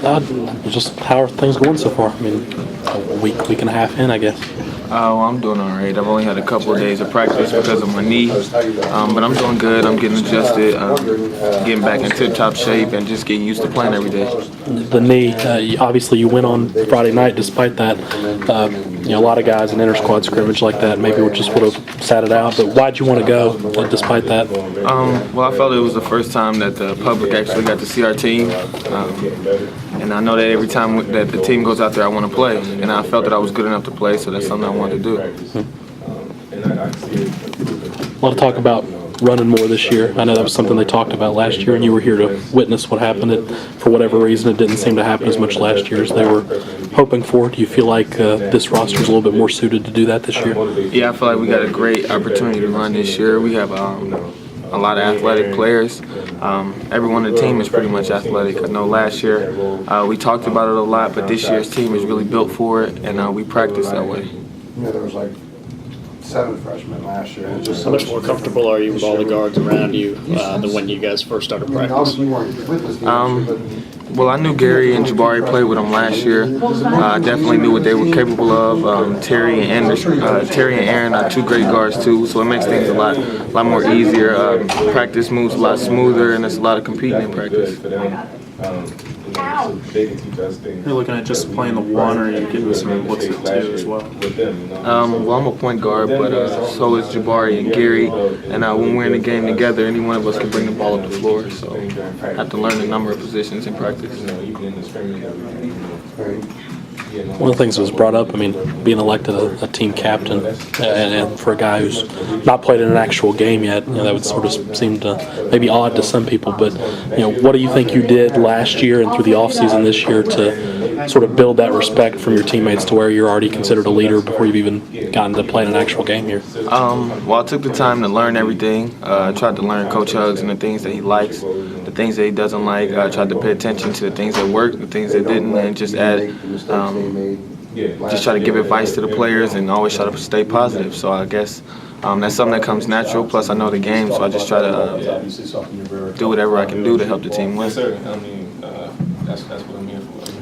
Just how are things going so far? I mean, a week and a half in, I guess. Well, I'm doing all right. I've only had a couple of days of practice because of my knee, but I'm doing good. I'm getting adjusted, getting back in tip-top shape, and just getting used to playing every day. The knee, obviously you went on Friday night despite that. A lot of guys in inter-squad scrimmage like that maybe would have sat it out, but why'd you want to go despite that? Well, I felt it was the first time that the public actually got to see our team, and I know that every time that the team goes out there, I want to play, and I felt that I was good enough to play, so that's something I wanted to do. A lot of talk about running more this year. I know that was something they talked about last year, and you were here to witness what happened. For whatever reason, it didn't seem to happen as much last year as they were hoping for. Do you feel like this roster is a little bit more suited to do that this year? Yeah, I feel like we got a great opportunity to run this year. We have a lot of athletic players. Everyone on the team is pretty much athletic. I know last year we talked about it a lot, but this year's team is really built for it, and we practice that way. There was like 7 freshmen last year. How much more comfortable are you with all the guards around you than when you guys first started practice? Well, I knew Gary and Jabari played with them last year. I definitely knew what they were capable of. Terry and Aaron are 2 great guards too, so it makes things a lot more easier. Practice moves a lot smoother, and there's a lot of competing in practice. You're looking at just playing the 1, or you're getting some looks at 2 as well? Well, I'm a point guard, but so is Jabari and Gary. And when we're in the game together, any one of us can bring the ball up the floor. So I have to learn a number of positions in practice. One of the things that was brought up, I mean, being elected a team captain, and for a guy who's not played in an actual game yet, that would sort of seem to maybe odd to some people. But what do you think you did last year and through the offseason this year to sort of build that respect from your teammates to where you're already considered a leader before you've even gotten to play in an actual game here? Well, I took the time to learn everything. I tried to learn Coach Huggs and the things that he likes, the things that he doesn't like. I tried to pay attention to the things that worked, the things that didn't, and just try to give advice to the players and always try to stay positive. So I guess that's something that comes natural. Plus, I know the game, so I just try to do whatever I can do to help the team win.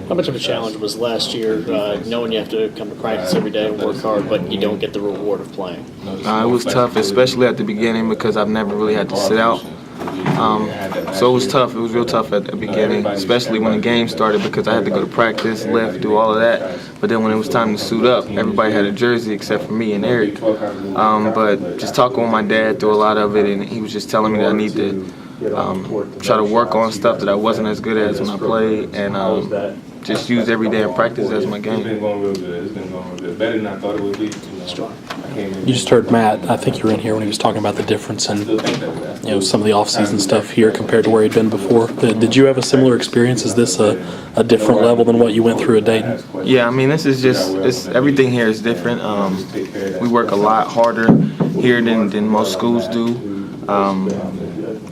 How much of a challenge was last year knowing you have to come to practice every day and work hard, but you don't get the reward of playing? It was tough, especially at the beginning, because I've never really had to sit out. So it was tough. It was real tough at the beginning, especially when the game started, because I had to go to practice, lift, do all of that. But then when it was time to suit up, everybody had a jersey except for me and Eric. But just talking with my dad through a lot of it, and he was just telling me that I need to try to work on stuff that I wasn't as good as when I played, and just use every day in practice as my game. It's been going real good. It's been going real good. Better than I thought it would be. You just heard Matt, I think you were in here when he was talking about the difference in some of the off-season stuff here compared to where he'd been before. Did you have a similar experience? Is this a different level than what you went through at Dayton? Yeah, I mean, this is just everything here is different. We work a lot harder here than most schools do.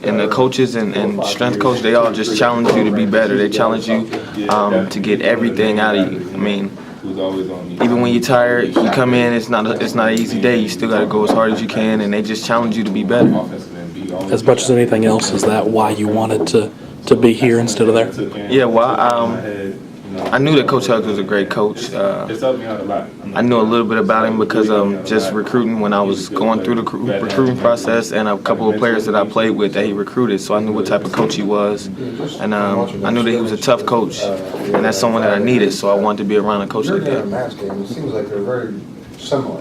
And the coaches and strength coach, they all just challenge you to be better. They challenge you to get everything out of you. I mean, even when you're tired, you come in, it's not an easy day. You still got to go as hard as you can, and they just challenge you to be better. As much as anything else, is that why you wanted to be here instead of there? Yeah, well, I knew that Coach Huggs was a great coach. I knew a little bit about him because of just recruiting when I was going through the recruiting process, and a couple of players that I played with that he recruited, so I knew what type of coach he was. And I knew that he was a tough coach, and that's someone that I needed, so I wanted to be around a coach like that. It seems like they're very similar.